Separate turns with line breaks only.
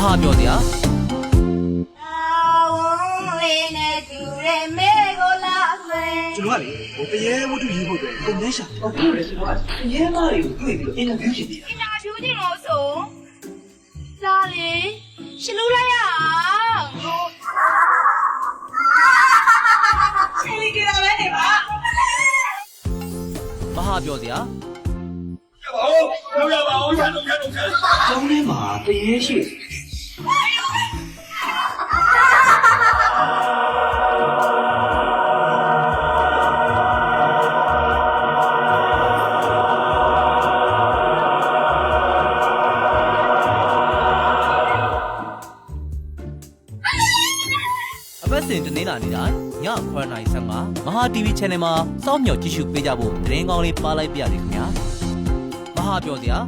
ဟာပြောစရာ
ကျွန်တော်ကလေတရေဝတ္ထုရေးဖို့အတွက်ပုံနှိုင်းရှာဟုတ်ကဲ့ကျွန်တော်ကတရေမားတွေကိုတွေ့ပြီးတော့အင်တာဗျူးရှင်နေတာ
အင်တာဗျူးကြည့်လို့ဆိုလာလေရှင်လို့လိုက်ရအောင်ရှင်လေးကြတာပဲနေပါ
မဟာပြောစရာ
ကျောင်းထဲမှာတရေရှိ
အပတ်စဉ်တနေ့လာနေတာည9:55မဟာ TV Channel မှာစောင့်မျှော်ကြည့်ရှုပေးကြဖို့သတင်းကောင်းလေးပါလိုက်ပြရစီခင်ဗျာမဟာပြောစရာ